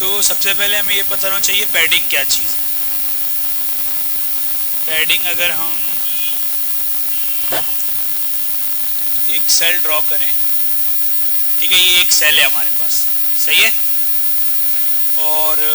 तो सबसे पहले हमें ये पता होना चाहिए पैडिंग क्या चीज़ है। पैडिंग, अगर हम एक सेल ड्रॉ करें, ठीक है, ये एक सेल है हमारे पास, सही है, और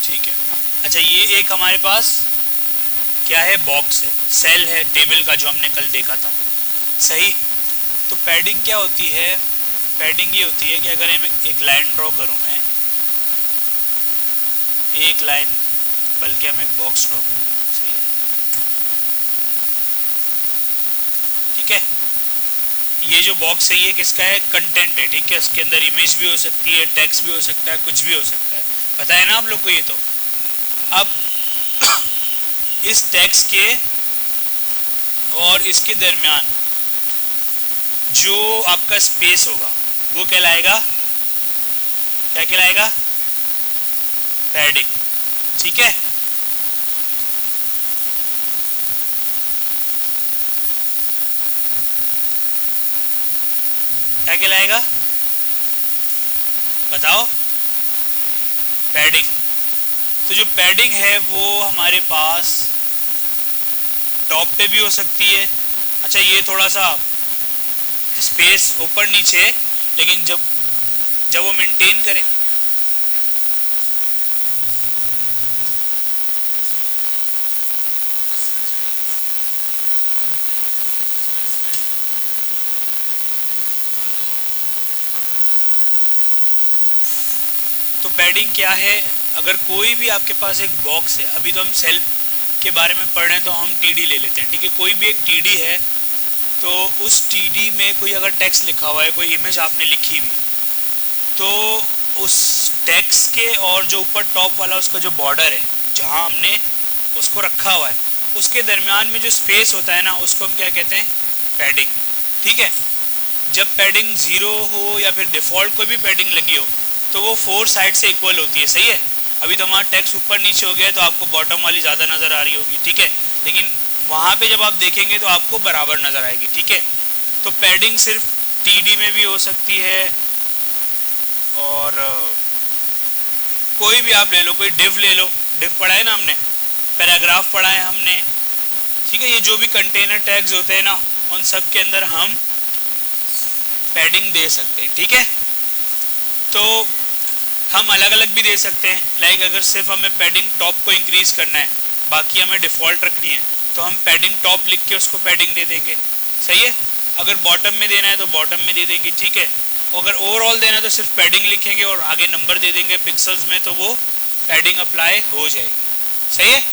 ठीक है। अच्छा, ये एक हमारे पास क्या है, बॉक्स है, सेल है टेबल का, जो हमने कल देखा था, सही। तो पैडिंग क्या होती है? पैडिंग ये होती है कि अगर मैं एक लाइन ड्रॉ करूं, मैं एक लाइन, बल्कि हम एक बॉक्स ड्रॉ करें, सही है, ठीक है। ये जो बॉक्स है ये किसका है? कंटेंट है, ठीक है। इसके अंदर इमेज भी हो सकती है, टेक्स्ट भी हो सकता है, कुछ भी हो सकता है, पता है ना आप लोग को ये तो। अब इस टेक्स्ट के और इसके दरमियान जो आपका स्पेस होगा वो कहलाएगा, क्या कहलाएगा? पैडिंग, ठीक है। क्या कहलाएगा, बताओ? पैडिंग। तो जो पैडिंग है वो हमारे पास टॉप पे भी हो सकती है। अच्छा, ये थोड़ा सा स्पेस ऊपर नीचे है, लेकिन जब जब वो मेंटेन करें, तो पैडिंग क्या है? अगर कोई भी आपके पास एक बॉक्स है, अभी तो हम सेल के बारे में पढ़ रहे हैं तो हम टीडी ले लेते हैं, ठीक है। कोई भी एक टीडी है, तो उस टीडी में कोई अगर टेक्स्ट लिखा हुआ है, कोई इमेज आपने लिखी हुई है, तो उस टेक्स्ट के और जो ऊपर टॉप वाला उसका जो बॉर्डर है, जहां हमने उसको रखा हुआ है, उसके दरमियान में जो स्पेस होता है ना, उसको हम क्या कहते हैं? पैडिंग, ठीक है। जब पैडिंग ज़ीरो हो या फिर डिफ़ॉल्ट कोई भी पैडिंग लगी हो, तो वो फोर साइड से इक्वल होती है, सही है। अभी तो हमारा टेक्स्ट ऊपर नीचे हो गया है, तो आपको बॉटम वाली ज़्यादा नज़र आ रही होगी, ठीक है, लेकिन वहाँ पे जब आप देखेंगे तो आपको बराबर नज़र आएगी, ठीक है। तो पैडिंग सिर्फ टीडी में भी हो सकती है, और कोई भी आप ले लो, कोई डिव ले लो, डिव पढ़ा है ना हमने, पैराग्राफ पढ़ा है हमने, ठीक है। ये जो भी कंटेनर टैग्स होते हैं ना, उन सब के अंदर हम पैडिंग दे सकते हैं, ठीक है। तो हम अलग अलग भी दे सकते हैं, लाइक अगर सिर्फ हमें पैडिंग टॉप को इंक्रीज करना है, बाकी हमें डिफ़ॉल्ट रखनी है, तो हम पैडिंग टॉप लिख के उसको पैडिंग दे देंगे, सही है। अगर बॉटम में देना है तो बॉटम में दे देंगे, ठीक है। अगर ओवरऑल देना है तो सिर्फ पैडिंग लिखेंगे और आगे नंबर दे देंगे पिक्सल्स में, तो वो पैडिंग अप्लाई हो जाएगी, सही है।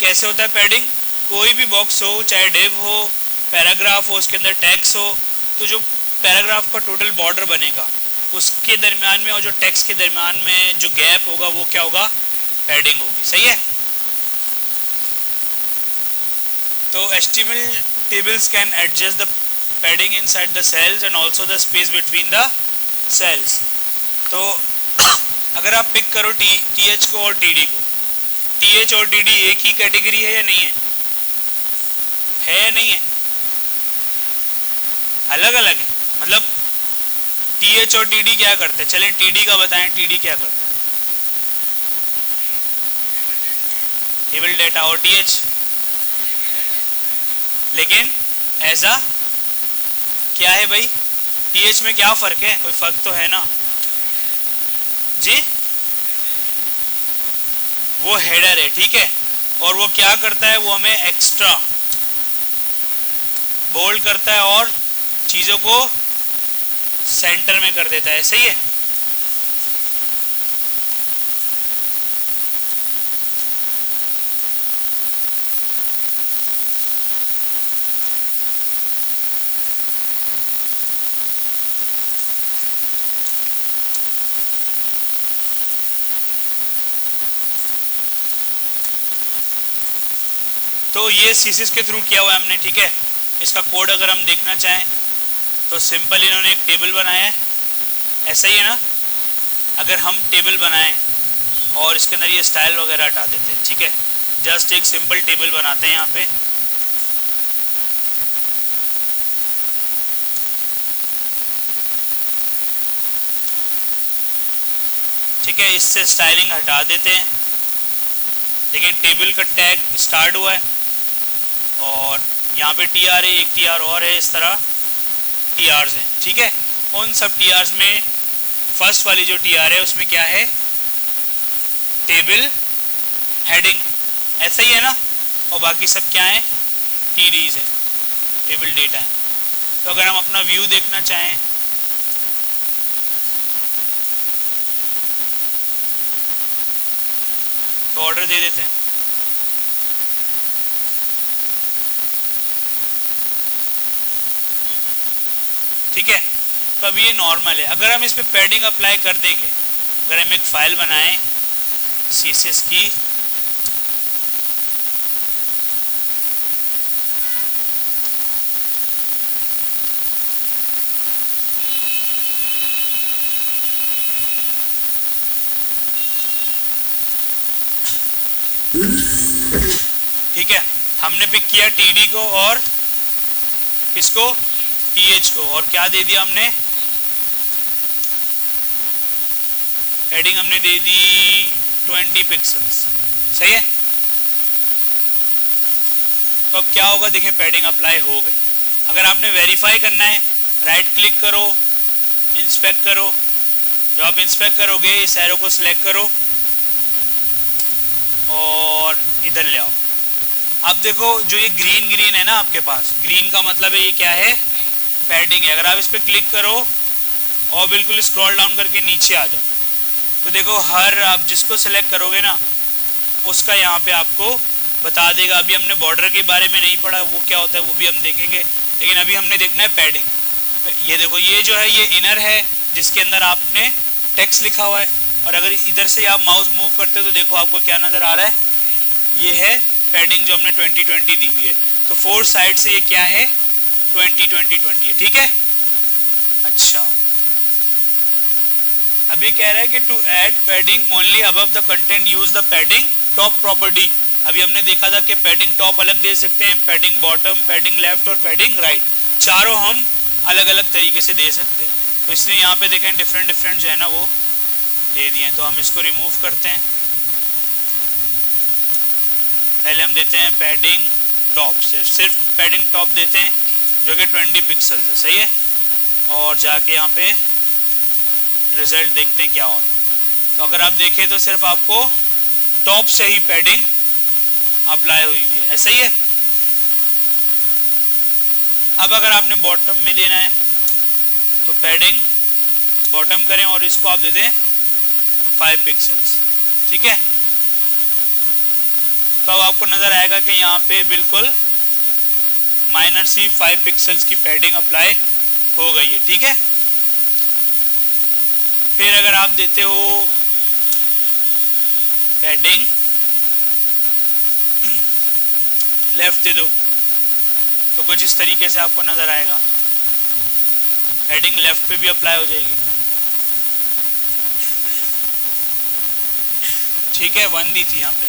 कैसे होता है पैडिंग? कोई भी बॉक्स हो, चाहे डिव हो, पैराग्राफ हो, उसके अंदर टेक्स्ट हो, तो जो पैराग्राफ का टोटल बॉर्डर बनेगा, उसके दरमियान में और जो टेक्स्ट के दरमियान में जो गैप होगा वो क्या होगा? पैडिंग होगी, सही है। तो HTML tables can adjust the padding inside the cells and also the space between the cells. तो अगर आप पिक करो TH को और TD को, TH और TD एक ही कैटेगरी है या नहीं है? है या नहीं है? अलग अलग है, मतलब TH और TD क्या करते हैं? चलें TD का बताएं, TD क्या करता है? Table data. और TH, लेकिन ऐसा क्या है भाई? TH में क्या फ़र्क है? कोई फ़र्क तो है ना जी? वो हेडर है, ठीक है, और वो क्या करता है? वो हमें एक्स्ट्रा बोल्ड करता है और चीज़ों को सेंटर में कर देता है, सही है। तो ये CSS के थ्रू किया हुआ है हमने, ठीक है। इसका कोड अगर हम देखना चाहें तो सिंपल इन्होंने एक टेबल बनाया है, ऐसा ही है ना। अगर हम टेबल बनाएं और इसके अंदर ये स्टाइल वगैरह हटा देते हैं, ठीक है, जस्ट एक सिंपल टेबल बनाते हैं यहाँ पे। ठीक है, इससे स्टाइलिंग हटा देते हैं। लेकिन टेबल का टैग स्टार्ट हुआ है और यहाँ पे TR है, एक TR और है, इस तरह TRs हैं, ठीक है। उन सब TRs में फर्स्ट वाली जो TR है उसमें क्या है, टेबल हेडिंग, ऐसा ही है ना। और बाकी सब क्या है, TDs है, टेबल डेटा है। तो अगर हम अपना व्यू देखना चाहें तो ऑर्डर दे देते हैं। ठीक है, तो अभी ये नॉर्मल है। अगर हम इस पे पैडिंग अप्लाई कर देंगे, अगर हम एक फाइल बनाएं CSS की, ठीक है, हमने पिक किया TD को और किसको, TH को, और क्या दे दिया हमने, हेडिंग हमने दे दी 20 पिक्सल्स, सही है। तो अब क्या होगा, देखें पैडिंग अप्लाई हो गई। अगर आपने वेरीफाई करना है, राइट क्लिक करो, इंस्पेक्ट करो। जब आप इंस्पेक्ट करोगे इस एरो को सिलेक्ट करो और इधर ले आओ। अब देखो जो ये ग्रीन ग्रीन है ना आपके पास, ग्रीन का मतलब है ये क्या है, पैडिंग है। अगर आप इस पर क्लिक करो और बिल्कुल स्क्रॉल डाउन करके नीचे आ जाओ तो देखो हर आप जिसको सिलेक्ट करोगे ना उसका यहाँ पे आपको बता देगा। अभी हमने बॉर्डर के बारे में नहीं पढ़ा, वो क्या होता है वो भी हम देखेंगे, लेकिन अभी हमने देखना है पैडिंग। ये देखो ये जो है ये इनर है जिसके अंदर आपने टेक्स्ट लिखा हुआ है, और अगर इधर से आप माउस मूव करते हो तो देखो आपको क्या नज़र आ रहा है, ये है पैडिंग जो हमने 2020 दी हुई है। तो 4 साइड से ये क्या है, 20 है, ठीक है। अच्छा, अब ये कह रहा है कि to add padding only above the content use the padding top property. अभी हमने देखा था कि पैडिंग टॉप अलग दे सकते हैं, पैडिंग बॉटम, पैडिंग लेफ्ट और पैडिंग राइट, चारों हम अलग अलग तरीके से दे सकते हैं। तो इसलिए यहाँ पे देखें डिफरेंट जो है ना वो दे दिए हैं। तो हम इसको रिमूव करते हैं। पहले हम देते हैं पैडिंग टॉप, सिर्फ पैडिंग टॉप देते हैं जो कि 20 पिक्सल्स है, सही है। और जाके यहाँ पे रिजल्ट देखते हैं क्या हो रहा है। तो अगर आप देखें तो सिर्फ आपको टॉप से ही पैडिंग अप्लाई हुई हुई है, ऐसा ही है। अब अगर आपने बॉटम में देना है तो पैडिंग बॉटम करें और इसको आप दे दें 5 पिक्सल्स, ठीक है। तो अब आपको नज़र आएगा कि यहाँ पे बिल्कुल माइनर सी 5 पिक्सल्स की पैडिंग अप्लाई हो गई है, ठीक है। फिर अगर आप देते हो पैडिंग लेफ्ट दे दो तो कुछ इस तरीके से आपको नज़र आएगा, पैडिंग लेफ्ट पे भी अप्लाई हो जाएगी, ठीक है। 1 दी थी यहाँ पे,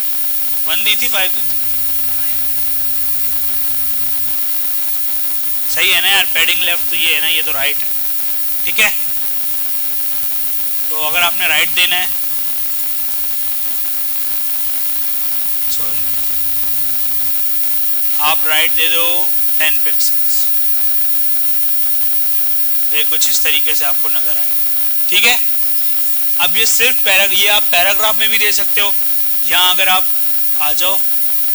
1 दी थी, 5 दी थी, सही है ना यार। पैडिंग लेफ्ट तो ये है ना, ये तो राइट है, ठीक है। तो अगर आपने राइट देना है, सॉरी, आप राइट दे दो 10 पिक्सल्स, तो ये कुछ इस तरीके से आपको नज़र आएगा, ठीक है। अब ये सिर्फ ये आप पैराग्राफ में भी दे सकते हो। यहाँ अगर आप आ जाओ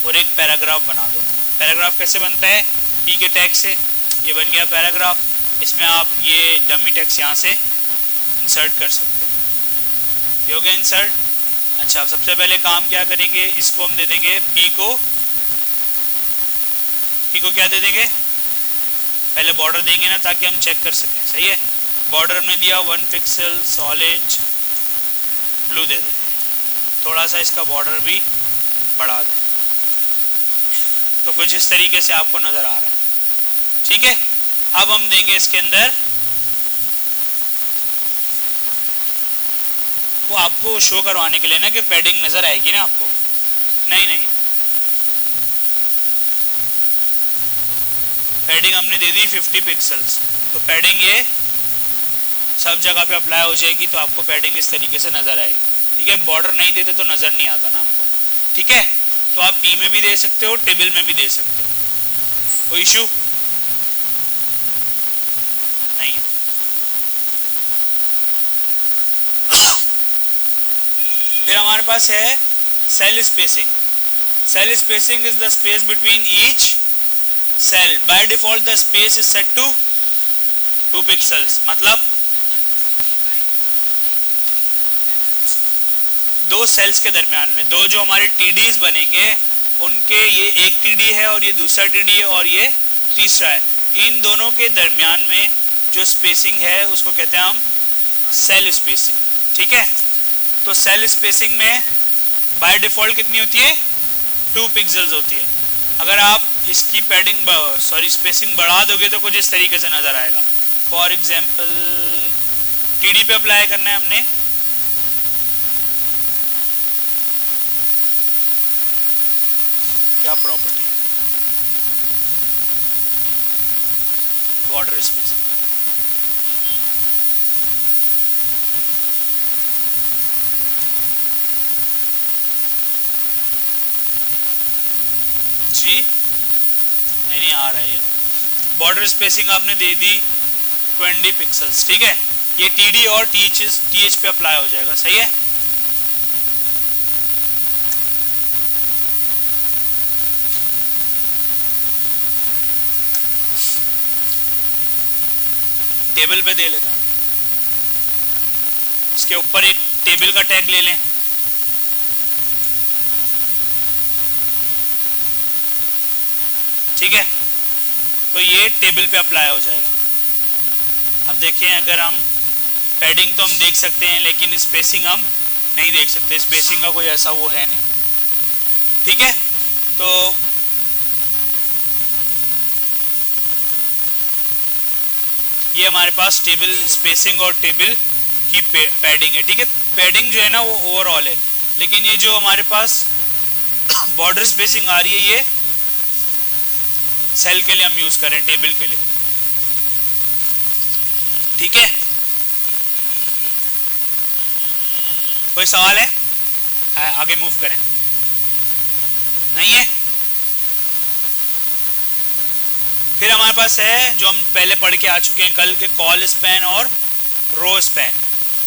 और एक पैराग्राफ बना दो। पैराग्राफ कैसे बनता है, पी के टैग से, ये बन गया पैराग्राफ। इसमें आप ये डमी टेक्स्ट यहाँ से इंसर्ट कर सकते हो, ये हो गया इंसर्ट। अच्छा, सबसे पहले काम क्या करेंगे, इसको हम दे देंगे पी को क्या दे देंगे, पहले बॉर्डर देंगे ना ताकि हम चेक कर सकें, सही है। बॉर्डर हमने दिया 1 पिक्सल सॉलिड ब्लू दे दें, थोड़ा सा इसका बॉर्डर भी बढ़ा दें, तो कुछ इस तरीके से आपको नज़र आ रहा है, ठीक है। अब हम देंगे इसके अंदर, वो आपको शो करवाने के लिए ना कि पैडिंग नज़र आएगी ना आपको, नहीं पैडिंग हमने दे दी 50 पिक्सल्स, तो पैडिंग ये सब जगह पे अप्लाई हो जाएगी, तो आपको पैडिंग इस तरीके से नज़र आएगी, ठीक है। बॉर्डर नहीं देते तो नज़र नहीं आता ना हमको, ठीक है। तो आप पी में भी दे सकते हो, टेबल में भी दे सकते हो, कोई इशू नहीं है। फिर हमारे पास है cell spacing. Cell spacing is the space between each cell. By default the space is set to 2 pixels, मतलब 2 सेल्स के दरमियान में, 2 जो हमारे टीडीज बनेंगे उनके, ये एक टीडी है और ये दूसरा टीडी है और ये तीसरा है, इन दोनों के दरमियान में जो स्पेसिंग है उसको कहते हैं हम सेल स्पेसिंग, ठीक है। तो सेल स्पेसिंग में बाय डिफ़ॉल्ट कितनी होती है, 2 पिक्सल्स होती है। अगर आप इसकी पैडिंग स्पेसिंग बढ़ा दोगे तो कुछ इस तरीके से नज़र आएगा। फॉर एग्जांपल टीडी पे अप्लाई करना है हमने, क्या प्रॉपर्टी है, बॉर्डर स्पेसिंग, जी नहीं आ रहा है। बॉर्डर स्पेसिंग आपने दे दी 20 पिक्सल्स, ठीक है। ये टीडी और टीएच पे अप्लाई हो जाएगा, सही है। टेबल पे दे लेता, इसके ऊपर एक टेबल का टैग ले लें, ठीक है। तो ये टेबल पे अप्लाई हो जाएगा। अब देखिए, अगर हम पैडिंग तो हम देख सकते हैं लेकिन स्पेसिंग हम नहीं देख सकते, स्पेसिंग का कोई ऐसा वो है नहीं, ठीक है। तो ये हमारे पास टेबल स्पेसिंग और टेबल की पैडिंग है, ठीक है। पैडिंग जो है ना वो ओवरऑल है, लेकिन ये जो हमारे पास बॉर्डर स्पेसिंग आ रही है ये सेल के लिए हम यूज करें, टेबल के लिए, ठीक है। कोई सवाल है, आगे मूव करें, नहीं है। फिर हमारे पास है जो हम पहले पढ़ के आ चुके हैं कल के, कॉल स्पैन और रो स्पैन,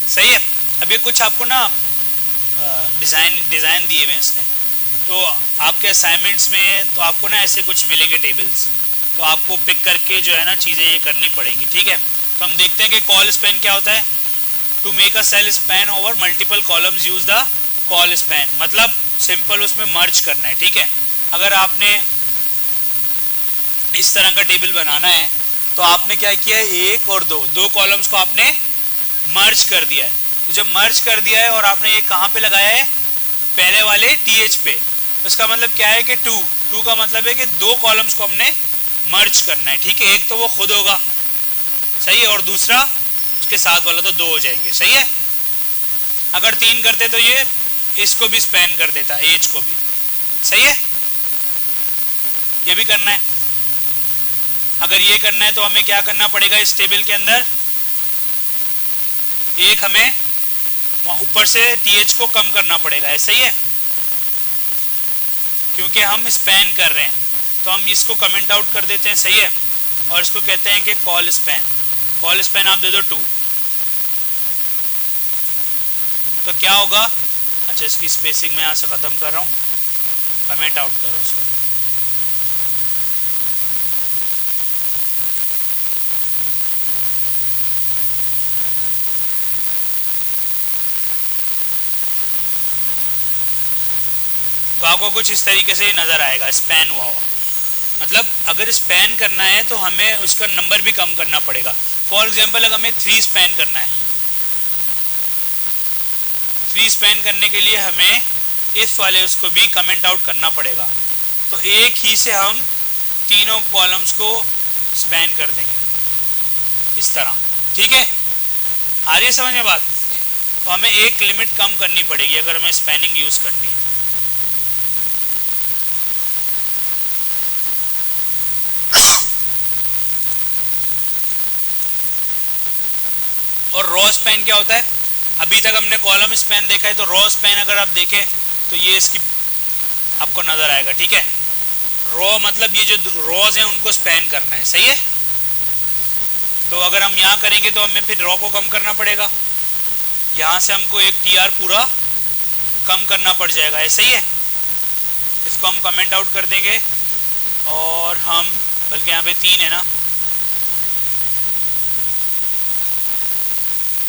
सही है। अब ये कुछ आपको ना डिज़ाइन दिए हुए हैं इसने, तो आपके असाइनमेंट्स में तो आपको ना ऐसे कुछ मिलेंगे टेबल्स, तो आपको पिक करके जो है ना चीज़ें ये करनी पड़ेंगी, ठीक है। तो हम देखते हैं कि कॉल स्पैन क्या होता है। To make a cell span over multiple columns use the col span, मतलब सिंपल उसमें मर्ज करना है, ठीक है। अगर आपने इस तरह का टेबल बनाना है तो आपने क्या किया है, 1 और 2 कॉलम्स को आपने मर्ज कर दिया है। तो जब मर्ज कर दिया है और आपने ये कहाँ पे लगाया है, पहले वाले टीएच पे, उसका मतलब क्या है कि 2 का मतलब है कि 2 कॉलम्स को हमने मर्ज करना है, ठीक है। एक तो वो खुद होगा, सही है, और दूसरा उसके साथ वाला, तो 2 हो जाएंगे, सही है। अगर 3 करते तो ये इसको भी स्पैन कर देता, एज को भी, सही है। ये भी करना है। अगर ये करना है तो हमें क्या करना पड़ेगा, इस टेबल के अंदर एक हमें ऊपर से टीएच को कम करना पड़ेगा, है, सही है, क्योंकि हम स्पैन कर रहे हैं। तो हम इसको कमेंट आउट कर देते हैं, सही है, और इसको कहते हैं कि कॉल स्पैन। कॉल स्पैन आप दे दो 2, तो क्या होगा, अच्छा इसकी स्पेसिंग मैं यहाँ से ख़त्म कर रहा हूँ, कमेंट आउट करो, सॉरी। तो आपको कुछ इस तरीके से नज़र आएगा, स्पैन हुआ हुआ, मतलब अगर स्पैन करना है तो हमें उसका नंबर भी कम करना पड़ेगा। फॉर एग्जांपल अगर हमें 3 स्पैन करना है, 3 स्पैन करने के लिए हमें इफ वाले उसको भी कमेंट आउट करना पड़ेगा। तो एक ही से हम तीनों कॉलम्स को स्पैन कर देंगे इस तरह, ठीक है। आ रही है समझ में बात? तो हमें एक लिमिट कम करनी पड़ेगी अगर हमें स्पैनिंग यूज करनी है। और रॉ स्पैन क्या होता है? अभी तक हमने कॉलम स्पैन देखा है, तो रॉ स्पैन अगर आप देखें तो ये इसकी आपको नजर आएगा, ठीक है। रॉ मतलब ये जो रॉज हैं उनको स्पैन करना है, सही है। तो अगर हम यहाँ करेंगे तो हमें फिर रॉ को कम करना पड़ेगा, यहाँ से हमको एक टीआर पूरा कम करना पड़ जाएगा, ऐसा ही है। इसको हम कमेंट आउट कर देंगे और हम, बल्कि यहाँ पे 3 है ना,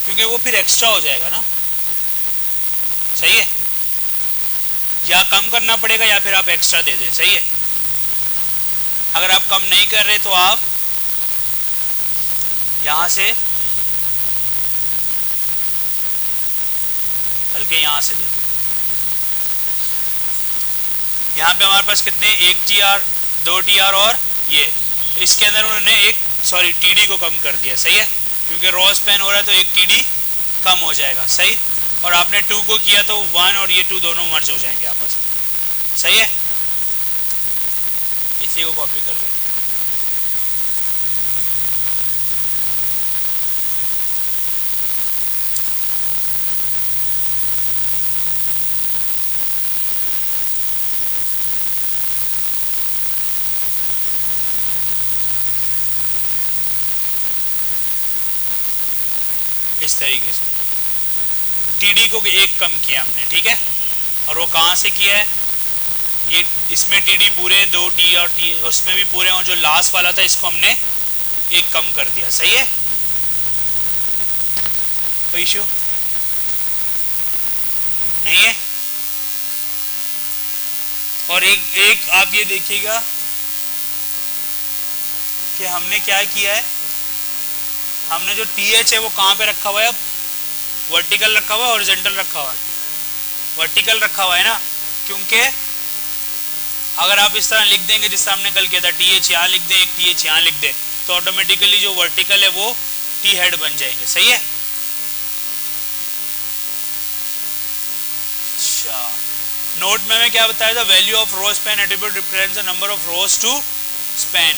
क्योंकि वो फिर एक्स्ट्रा हो जाएगा ना, सही है। या कम करना पड़ेगा या फिर आप एक्स्ट्रा दे दें, सही है। अगर आप कम नहीं कर रहे तो आप यहां से, बल्कि यहां से दे दें। यहां पे हमारे पास कितने, 1 टीआर, 2 टीआर और ये, तो इसके अंदर उन्होंने एक टीडी को कम कर दिया, सही है। क्योंकि रॉ स्पैन हो रहा है तो एक टीडी कम हो जाएगा, सही। और आपने 2 को किया तो 1 और ये 2 दोनों मर्ज हो जाएंगे आपस में, सही है। इसी को कॉपी कर लें। इस तरीके से टीडी को एक कम किया हमने, ठीक है। और वो कहाँ से किया है, ये इसमें टीडी पूरे 2 टी और टी उसमें भी पूरे, और जो लास्ट वाला था इसको हमने एक कम कर दिया, सही है। कोई इशू नहीं है। और एक आप ये देखिएगा कि हमने क्या किया है, हमने जो टीएच है वो कहाँ पे रखा हुआ है, अब वर्टिकल रखा हुआ है, हॉरिजॉन्टल रखा हुआ है, वर्टिकल रखा हुआ है ना। क्योंकि अगर आप इस तरह लिख देंगे जिस तरह हमने कल किया था, टीएच यहाँ लिख दें, एक टीएच यहाँ लिख दें, तो ऑटोमेटिकली जो वर्टिकल है वो टी हेड बन जाएंगे, सही है। अच्छा, नोट में मैं क्या बताया था, value of row span attribute represents the number of rows to span.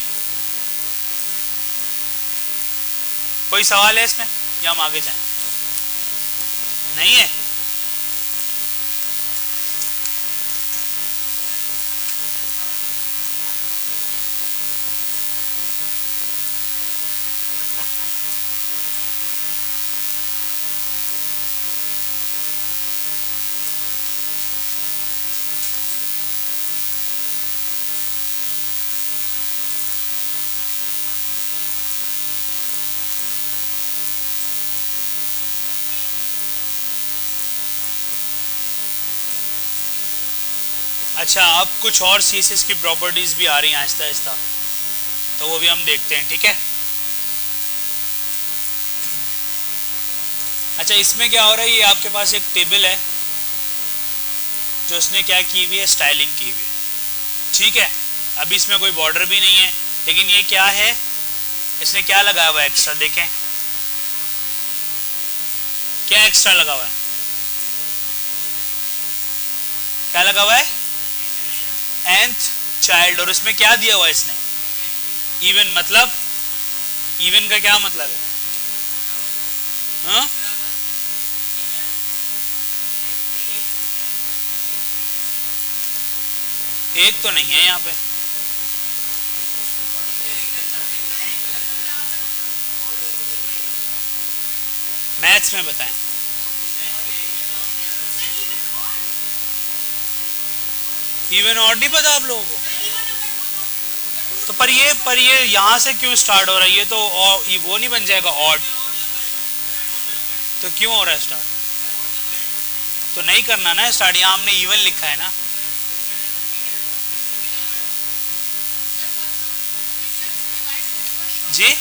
कोई सवाल है इसमें या हम आगे जाएं? नहीं है। अच्छा, अब कुछ और सीएसएस की प्रॉपर्टीज भी आ रही हैं आहिस्ता आहिस्ता, तो वो भी हम देखते हैं, ठीक है। अच्छा, इसमें क्या हो रहा है, ये आपके पास एक टेबल है जो उसने क्या की हुई है, स्टाइलिंग की हुई है, ठीक है। अभी इसमें कोई बॉर्डर भी नहीं है, लेकिन ये क्या है, इसने क्या लगाया हुआ है एक्स्ट्रा, देखें क्या एक्स्ट्रा लगा हुआ है, क्या लगा हुआ है, nth चाइल्ड। और इसमें क्या दिया हुआ है इसने, इवन। मतलब इवन का क्या मतलब है, हाँ? एक तो नहीं है यहाँ पे, मैथ्स में बताएं। इवन ऑड नहीं पता आप लोगों को, तो पर ये यहाँ से क्यों स्टार्ट हो रहा है, ये तो वो नहीं बन जाएगा ऑड, तो क्यों हो रहा है स्टार्ट, तो नहीं करना ना स्टार्ट, यहाँ हमने इवन लिखा है ना। जी,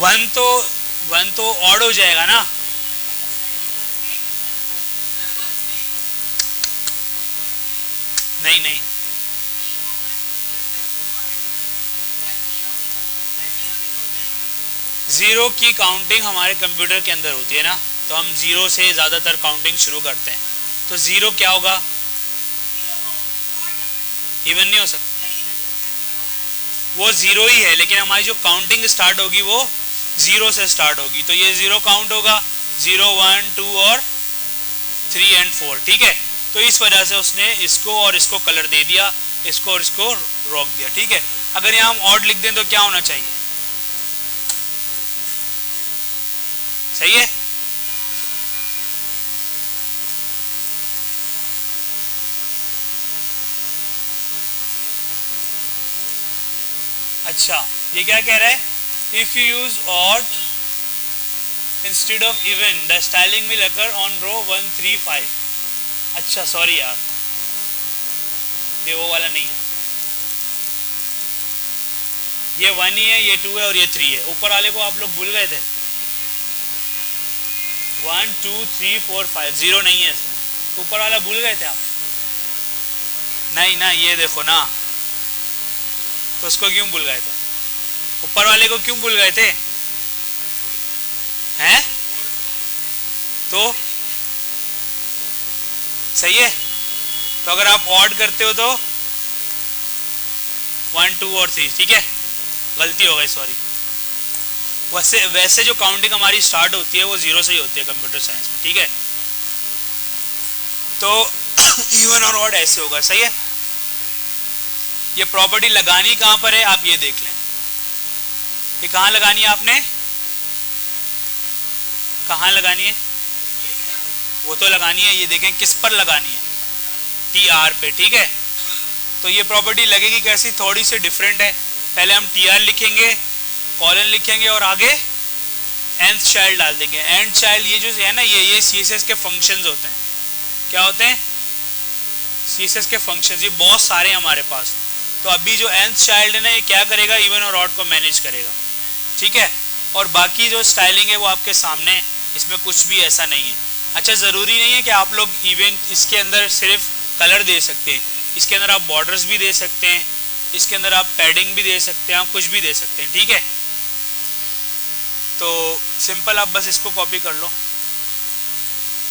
1 तो ऑड हो जाएगा ना, नहीं नहीं, ज़ीरो की काउंटिंग हमारे कंप्यूटर के अंदर होती है ना, तो हम ज़ीरो से ज़्यादातर काउंटिंग शुरू करते हैं। तो ज़ीरो क्या होगा? इवन नहीं हो सकता, वो ज़ीरो ही है, लेकिन हमारी जो काउंटिंग स्टार्ट होगी वो ज़ीरो से स्टार्ट होगी। तो ये ज़ीरो काउंट होगा, 0 1 2 और 3 एंड 4, ठीक है। तो इस वजह से उसने इसको और इसको कलर दे दिया, इसको और इसको रोक दिया, ठीक है। अगर यहाँ हम ऑड लिख दें तो क्या होना चाहिए? सही है। अच्छा, ये क्या कह रहा है? If you use odd instead of even the styling will occur on row 1 3 5। अच्छा सॉरी यार, ये वो वाला नहीं है, ये 1 ही है, ये 2 है और ये 3 है। ऊपर वाले को आप लोग भूल गए थे, 1 2 3 4 5, 0 नहीं है इसमें। ऊपर वाला भूल गए थे आप? नहीं ना, ये देखो ना, तो उसको क्यों भूल गए थे? ऊपर वाले को क्यों भूल गए थे? हैं? तो सही है। तो अगर आप ऑड करते हो तो 1 2 और 3, ठीक है। गलती हो गई, सॉरी। वैसे जो काउंटिंग हमारी स्टार्ट होती है वो ज़ीरो से ही होती है कंप्यूटर साइंस में, ठीक है। तो इवन और ऑड ऐसे होगा, सही है। ये प्रॉपर्टी लगानी कहाँ पर है आप ये देख लें। ये कहाँ लगानी है आपने? कहाँ लगानी है? वो तो लगानी है, ये देखें किस पर लगानी है? TR पे, ठीक है। तो ये प्रॉपर्टी लगेगी कैसी? थोड़ी सी डिफरेंट है। पहले हम TR लिखेंगे, कॉलन लिखेंगे और आगे nth चाइल्ड डाल देंगे। nth चाइल्ड ये जो है ना, ये CSS के फंक्शंस होते हैं। क्या होते हैं? CSS के फंक्शंस, ये बहुत सारे हैं हमारे पास। तो अभी जो nth चाइल्ड है ना, ये क्या करेगा? इवन और ऑड को मैनेज करेगा, ठीक है। और बाकी जो स्टाइलिंग है वो आपके सामने, इसमें कुछ भी ऐसा नहीं है। अच्छा, ज़रूरी नहीं है कि आप लोग इवन इसके अंदर सिर्फ कलर दे सकते हैं, इसके अंदर आप बॉर्डर्स भी दे सकते हैं, इसके अंदर आप पैडिंग भी दे सकते हैं, आप कुछ भी दे सकते हैं, ठीक है। तो सिंपल आप बस इसको कॉपी कर लो,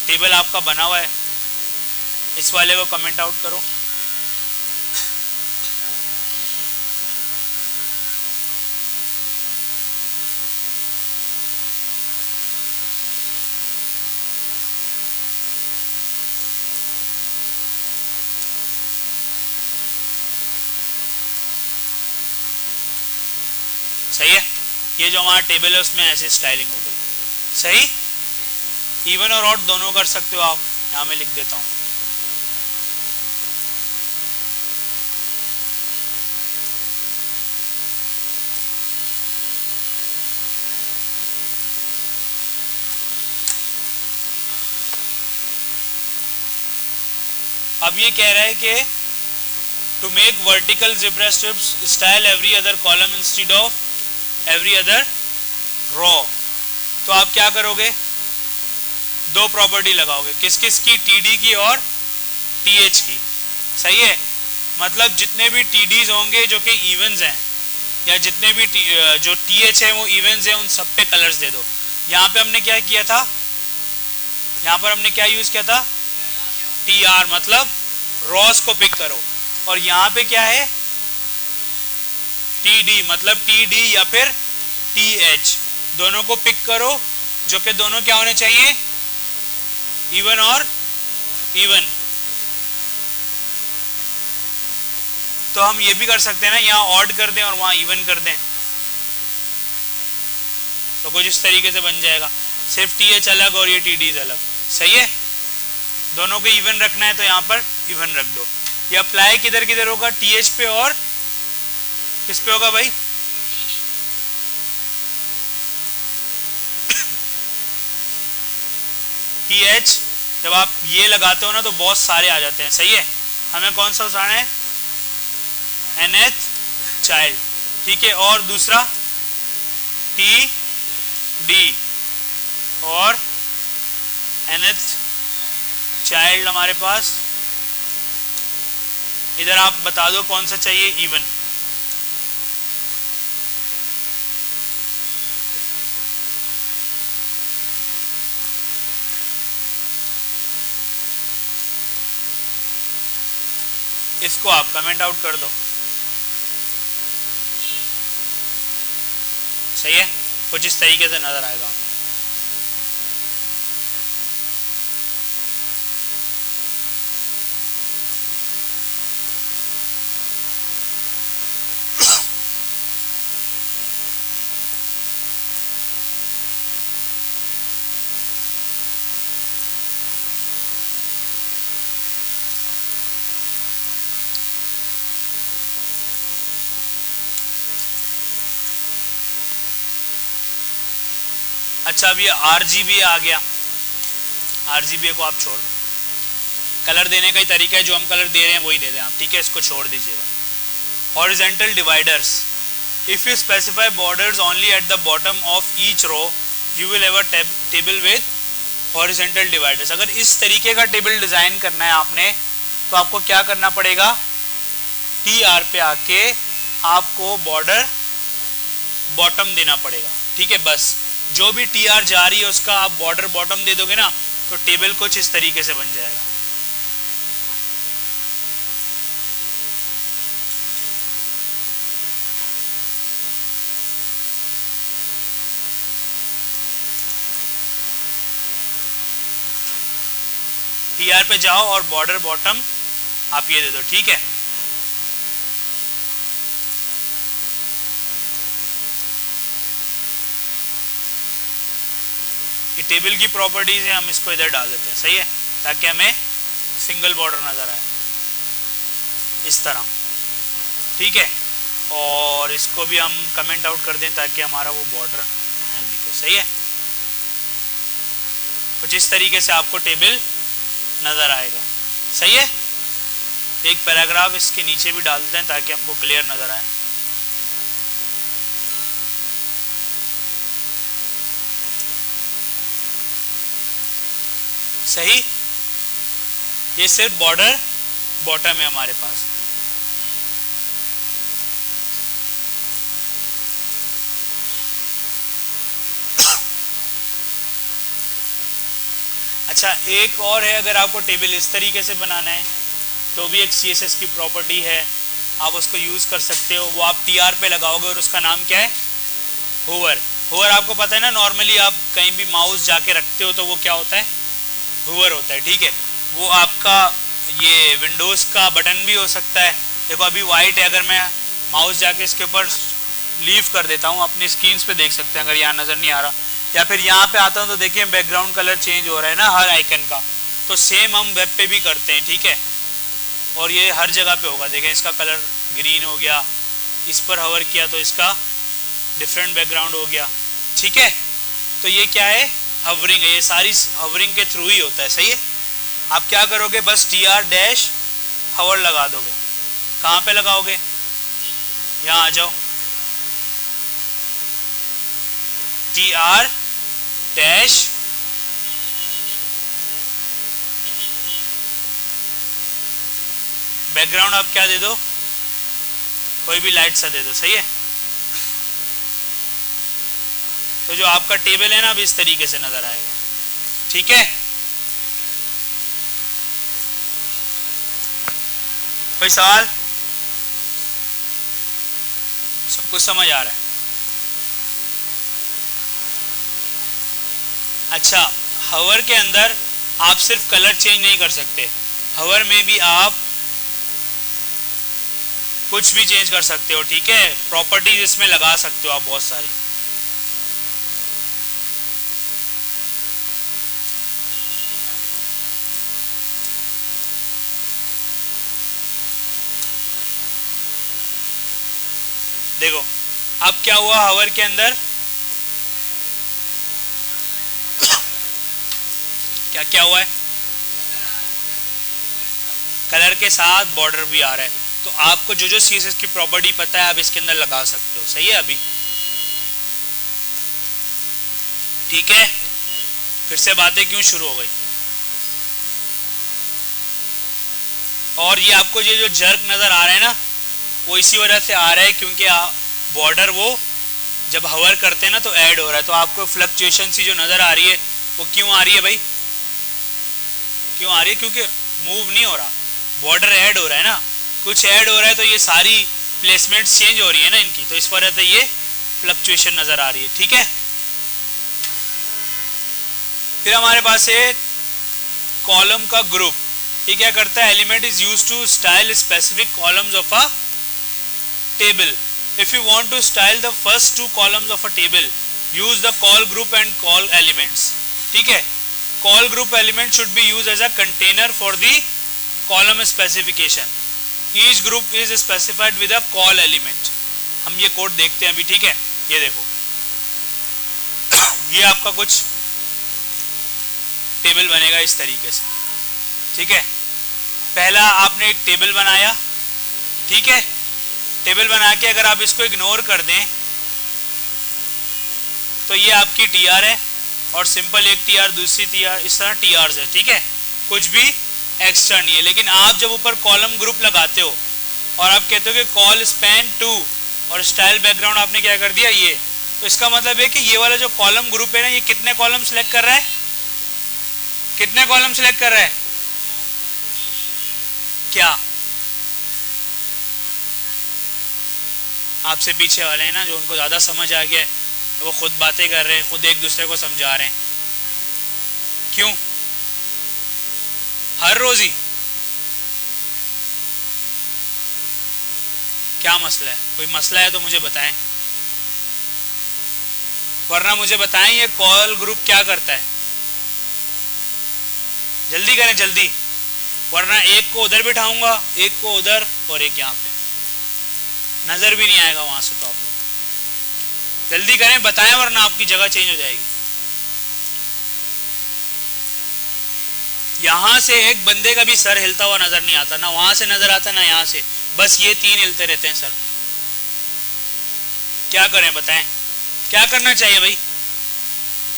टेबल आपका बना हुआ है। इस वाले को कमेंट आउट करो। सही है। ये जो हमारा टेबल है उसमें ऐसी स्टाइलिंग हो गई, सही। इवन और ऑड दोनों कर सकते हो आप, यहाँ मैं लिख देता हूँ। अब ये कह रहा है कि to make vertical zebra stripes style every other column instead of every other row. तो आप क्या करोगे? दो प्रॉपर्टी लगाओगे, किस किस की? TD की और TH की, सही है। मतलब जितने भी TDs होंगे जो कि इवन्स हैं, या जितने भी जो TH है वो इवन्स हैं, उन सब पे कलर्स दे दो। यहाँ पे हमने क्या किया था? यहाँ पर हमने क्या यूज किया था? TR, मतलब रॉस को पिक करो। और यहाँ पे क्या है? TD, मतलब TD या फिर TH, दोनों को पिक करो, जो कि दोनों क्या होने चाहिए? इवन और इवन। तो हम ये भी कर सकते हैं ना, यहाँ ऑड कर दें और वहाँ इवन कर दें, तो कुछ इस तरीके से बन जाएगा। सिर्फ TH अलग और ये TDs अलग, सही है। दोनों को इवन रखना है तो यहाँ पर इवन रख दो। ये अप्लाई किधर किधर होगा? TH पे और किस पे होगा भाई? TH। जब आप ये लगाते हो ना तो बहुत सारे आ जाते हैं, सही है। हमें कौन सा उठाना है? nth चाइल्ड, ठीक है। और दूसरा TD और nth चाइल्ड हमारे पास इधर आप बता दो कौन सा चाहिए, इवन। इसको आप कमेंट आउट कर दो। सही है, कुछ इस तरीके से नजर आएगा। अच्छा, अब ये RGBA आ गया। RGBA को आप छोड़ दो, कलर देने का ही तरीका है, जो हम कलर दे रहे हैं वही दे दें आप, ठीक है, इसको छोड़ दीजिएगा। Horizontal dividers, if you specify borders only at the bottom of each row you will have a table with horizontal dividers. अगर इस तरीके का टेबल डिजाइन करना है आपने, तो आपको क्या करना पड़ेगा, TR पे आके आपको बॉर्डर बॉटम देना पड़ेगा, ठीक है। बस जो भी TR जा रही है उसका आप बॉर्डर बॉटम दे दोगे ना, तो टेबल कुछ इस तरीके से बन जाएगा। TR पे जाओ और बॉर्डर बॉटम आप ये दे दो, ठीक है। ये टेबल की प्रॉपर्टीज है, हम इसको इधर डाल देते हैं, सही है, ताकि हमें सिंगल बॉर्डर नजर आए इस तरह, ठीक है। और इसको भी हम कमेंट आउट कर दें ताकि हमारा वो बॉर्डर नहीं दिखे, सही है। कुछ इस तरीके से आपको टेबल नजर आएगा, सही है। एक पैराग्राफ इसके नीचे भी डाल देते हैं ताकि हमको क्लियर नजर आए। सही, ये सिर्फ बॉर्डर बॉटम है हमारे पास। अच्छा, एक और है, अगर आपको टेबल इस तरीके से बनाना है तो भी एक CSS की प्रॉपर्टी है, आप उसको यूज कर सकते हो। वो आप TR पे लगाओगे और उसका नाम क्या है, होवर। होवर आपको पता है ना, नॉर्मली आप कहीं भी माउस जाके रखते हो तो वो क्या होता है, होवर होता है, ठीक है। वो आपका ये विंडोज़ का बटन भी हो सकता है। देखो अभी वाइट है, अगर मैं माउस जाके इसके ऊपर लीव कर देता हूँ, अपनी स्क्रीन पे देख सकते हैं, अगर यहाँ नज़र नहीं आ रहा, या फिर यहाँ पे आता हूँ तो देखिए बैकग्राउंड कलर चेंज हो रहा है ना हर आइकन का। तो सेम हम वेब पे भी करते हैं, ठीक है। और ये हर जगह पे होगा, देखें इसका कलर ग्रीन हो गया, इस पर हवर किया तो इसका डिफरेंट बैकग्राउंड हो गया, ठीक है। तो ये क्या है, हवरिंग है, ये सारी हवरिंग के थ्रू ही होता है, सही है। आप क्या करोगे, बस TR डैश हवर लगा दोगे। कहाँ पे लगाओगे, यहाँ आ जाओ, TR डैश बैकग्राउंड आप क्या दे दो, कोई भी लाइट सा दे दो, सही है। तो जो आपका टेबल है ना, अब इस तरीके से नजर आएगा, ठीक है। कोई सवाल, सब कुछ समझ आ रहा है। अच्छा, हवर के अंदर आप सिर्फ कलर चेंज नहीं कर सकते, हवर में भी आप कुछ भी चेंज कर सकते हो, ठीक है। प्रॉपर्टीज इसमें लगा सकते हो आप बहुत सारी। देखो अब क्या हुआ, हवर के अंदर क्या क्या हुआ है, कलर के साथ बॉर्डर भी आ रहा है। तो आपको जो जो CSS की प्रॉपर्टी पता है आप इसके अंदर लगा सकते हो, सही है। अभी ठीक है, फिर से बातें क्यों शुरू हो गई। और ये आपको ये जो जर्क नज़र आ रहा है ना, वो इसी वजह से आ रहा है क्योंकि बॉर्डर वो जब हवर करते हैं ना तो ऐड हो रहा है। तो आपको फ्लक्चुएशन सी जो नज़र आ रही है वो क्यों आ रही है भाई? क्यों आ रही है? क्योंकि मूव नहीं हो रहा, बॉर्डर ऐड हो रहा है ना, कुछ ऐड हो रहा है तो ये सारी प्लेसमेंट चेंज हो रही है ना इनकी, तो इस वजह से ये फ्लक्चुएशन नज़र आ रही है। ठीक है, फिर हमारे पास है कॉलम का ग्रुप। ये क्या करता है? Element is used to style specific columns of a table. If you want to style the first two columns of a table, use the col group and col elements. ठीक है, col group element should be use as a container for the column specification. Each group is specified with a col element. हम ये code देखते हैं अभी। ठीक है, ये देखो, ये आपका कुछ टेबल बनेगा इस तरीके से। ठीक है, पहला आपने एक टेबल बनाया। ठीक है, टेबल बना के अगर आप इसको इग्नोर कर दें तो ये आपकी टीआर है, और सिंपल एक टीआर, दूसरी टीआर, इस तरह टीआरस है। ठीक है, कुछ भी एक्स्ट्रा नहीं है। लेकिन आप जब ऊपर कॉलम ग्रुप लगाते हो और आप कहते हो कि कॉल स्पैन टू और स्टाइल बैकग्राउंड आपने क्या कर दिया ये, तो इसका मतलब है कि ये वाला जो कॉलम ग्रुप है ना, ये कितने कॉलम सेलेक्ट कर रहा है? कितने कॉलम सेलेक्ट कर रहा है? क्या आपसे पीछे वाले हैं ना, जो उनको ज़्यादा समझ आ गया है, तो वो खुद बातें कर रहे हैं, खुद एक दूसरे को समझा रहे हैं। क्यों? हर रोज ही? क्या मसला है? कोई मसला है तो मुझे बताएं, वरना मुझे बताएं ये कॉल ग्रुप क्या करता है। जल्दी करें, जल्दी, वरना एक को उधर बिठाऊंगा, एक को उधर और एक यहाँ पे, नजर भी नहीं आएगा वहां से। तो आप लोग जल्दी करें, बताएं, वरना आपकी जगह चेंज हो जाएगी। यहां से एक बंदे का भी सर हिलता हुआ नजर नहीं आता, ना वहां से नजर आता ना यहां से, बस ये तीन हिलते रहते हैं सर। क्या करें बताएं, क्या करना चाहिए भाई?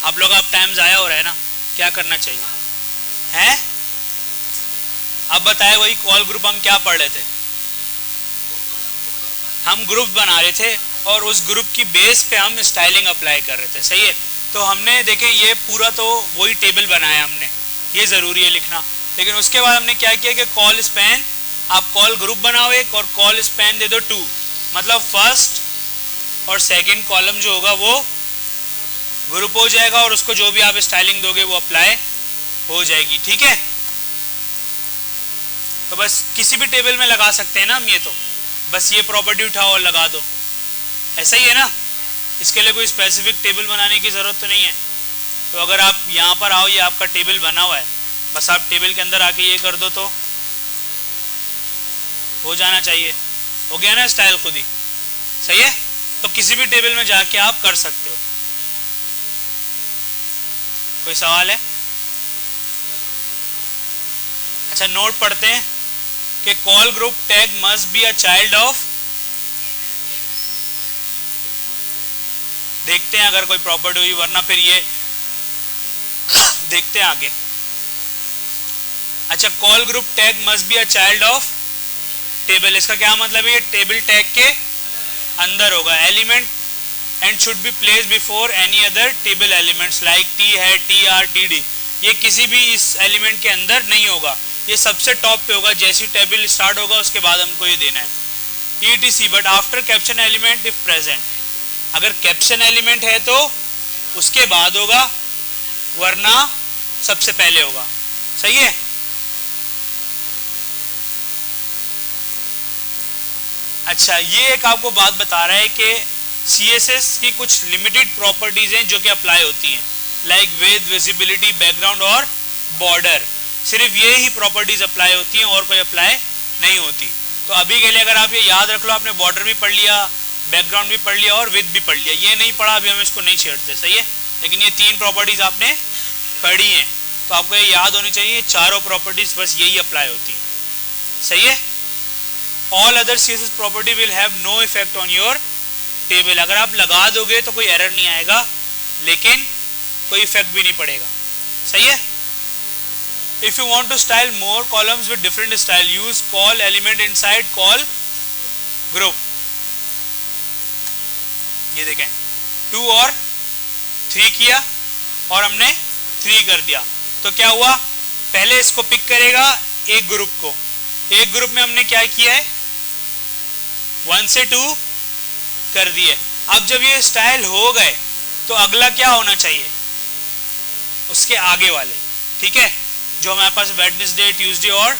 आप लोग, आप टाइम जाया हो रहा है ना, क्या करना चाहिए है? अब बताए, वही कॉल ग्रुप हम क्या पढ़ रहे थे? हम ग्रुप बना रहे थे और उस ग्रुप की बेस पे हम स्टाइलिंग अप्लाई कर रहे थे। सही है, तो हमने देखें ये पूरा तो वही टेबल बनाया हमने, ये ज़रूरी है लिखना। लेकिन उसके बाद हमने क्या किया कि कॉल स्पैन, आप कॉल ग्रुप बनाओ एक और कॉल स्पैन दे दो 2, मतलब फर्स्ट और सेकंड कॉलम जो होगा वो ग्रुप हो जाएगा और उसको जो भी आप स्टाइलिंग दोगे वो अप्लाई हो जाएगी। ठीक है, तो बस किसी भी टेबल में लगा सकते हैं ना हम, ये तो बस ये प्रॉपर्टी उठाओ और लगा दो, ऐसा ही है ना। इसके लिए कोई स्पेसिफिक टेबल बनाने की ज़रूरत तो नहीं है। तो अगर आप यहाँ पर आओ, ये आपका टेबल बना हुआ है, बस आप टेबल के अंदर आके ये कर दो तो हो जाना चाहिए। हो गया ना स्टाइल खुद ही? सही है, तो किसी भी टेबल में जाके आप कर सकते हो। कोई सवाल है? अच्छा, नोट पढ़ते हैं कि call group tag must be a child of, देखते हैं अगर कोई प्रॉपर्टी हुई, वरना फिर ये देखते हैं आगे। अच्छा, call group tag must be a child of table, इसका क्या मतलब है? ये टेबल टैग के अंदर होगा। Element and should be place before any other table elements like T है, टी आर, टी डी, ये किसी भी इस एलिमेंट के अंदर नहीं होगा, ये सबसे टॉप पे होगा। जैसी टेबल स्टार्ट होगा उसके बाद हमको ये देना है ETC, but after caption element if present, अगर कैप्शन एलिमेंट है तो उसके बाद होगा, वरना सबसे पहले होगा। सही है, अच्छा, ये एक आपको बात बता रहा है कि CSS की कुछ लिमिटेड प्रॉपर्टीज हैं जो कि अप्लाई होती हैं, लाइक विड्थ, विजिबिलिटी, बैकग्राउंड और बॉर्डर। सिर्फ ये ही प्रॉपर्टीज अप्लाई होती हैं और कोई अप्लाई नहीं होती। तो अभी के लिए अगर आप ये याद रख लो, आपने बॉर्डर भी पढ़ लिया, बैकग्राउंड भी पढ़ लिया और विड्थ भी पढ़ लिया। ये नहीं पढ़ा अभी, हम इसको नहीं छेड़ते। सही है, लेकिन ये तीन प्रॉपर्टीज आपने पढ़ी हैं, तो आपको ये याद होनी चाहिए, चारों प्रॉपर्टीज बस यही अप्लाई होती हैं। सही है, all other CSS property will have no effect on your table. अगर आप लगा दोगे तो कोई एरर नहीं आएगा, लेकिन कोई इफेक्ट भी नहीं पड़ेगा। सही है, if you want to style more columns with different style use col element inside col group. ये देखें 2 और 3 किया और हमने 3 कर दिया, तो क्या हुआ, पहले इसको पिक करेगा एक ग्रुप को, एक ग्रुप में हमने क्या किया है 1 से 2 कर दिए। अब जब ये स्टाइल हो गए तो अगला क्या होना चाहिए, उसके आगे वाले, ठीक है, जो हमारे पास वेडनेसडे, ट्यूसडे और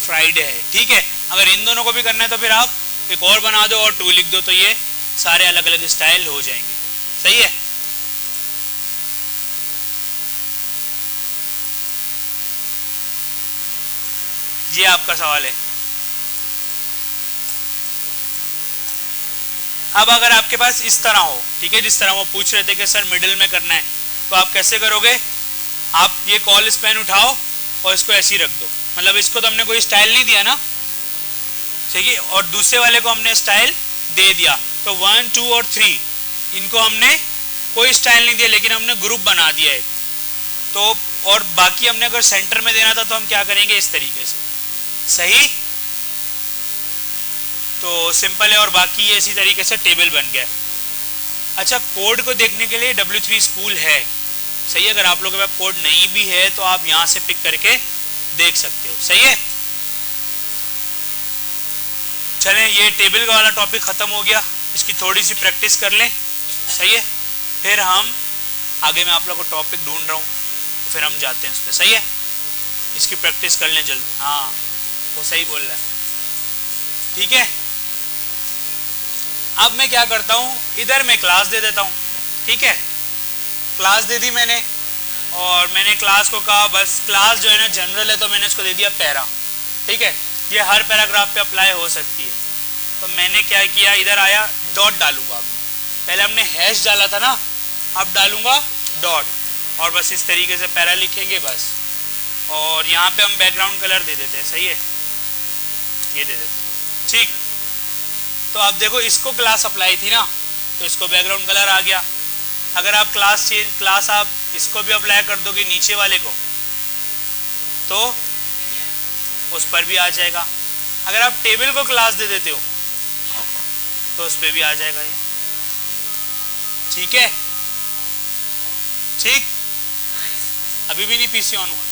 फ्राइडे है, ठीक है। अगर इन दोनों को भी करना है तो फिर आप एक और बना दो और 2 लिख दो, तो ये सारे अलग अलग स्टाइल हो जाएंगे, सही है। ये आपका सवाल है। अब अगर आपके पास इस तरह हो, ठीक है, जिस तरह वो पूछ रहे थे कि सर मिडिल में करना है, तो आप कैसे करोगे, आप ये कॉल स्पैन उठाओ और इसको ऐसे ही रख दो, मतलब इसको तो हमने कोई स्टाइल नहीं दिया ना, ठीक है, और दूसरे वाले को हमने स्टाइल दे दिया, तो 1, 2 और 3 इनको हमने कोई स्टाइल नहीं दिया, लेकिन हमने ग्रुप बना दिया है। तो और बाकी हमने अगर सेंटर में देना था तो हम क्या करेंगे, इस तरीके से, सही। तो सिंपल है, और बाकी ये इसी तरीके से टेबल बन गया। अच्छा, कोड को देखने के लिए W3 स्कूल है, सही है। अगर आप लोगों के पास कोड नहीं भी है तो आप यहाँ से पिक करके देख सकते हो, सही है। चलें, ये टेबल का वाला टॉपिक ख़त्म हो गया, इसकी थोड़ी सी प्रैक्टिस कर लें, सही है। फिर हम आगे मैं आप लोगों को टॉपिक ढूंढ रहा हूँ, तो फिर हम जाते हैं उस पर, सही है। इसकी प्रैक्टिस कर लें जल्द, हाँ वो सही बोल रहा है, ठीक है। अब मैं क्या करता हूँ, इधर मैं क्लास दे देता हूँ, ठीक है, क्लास दे दी मैंने, और मैंने क्लास को कहा बस क्लास जो है ना जनरल है, तो मैंने इसको दे दिया पैरा, ठीक है, ये हर पैराग्राफ पे अप्लाई हो सकती है। तो मैंने क्या किया, इधर आया, डॉट डालूंगा, पहले हमने हैश डाला था ना, अब डालूंगा डॉट, और बस इस तरीके से पैरा लिखेंगे बस, और यहाँ पे हम बैकग्राउंड कलर दे देते हैं, सही है, ये दे देते हैं, ठीक। तो अब देखो इसको क्लास अप्लाई थी ना, तो इसको बैकग्राउंड कलर आ गया। अगर आप क्लास आप इसको भी अप्लाई कर दोगे नीचे वाले को, तो उस पर भी आ जाएगा। अगर आप टेबल को क्लास दे देते हो तो उस पर भी आ जाएगा ये, ठीक है, ठीक। अभी भी नहीं पीसी ऑन हुआ।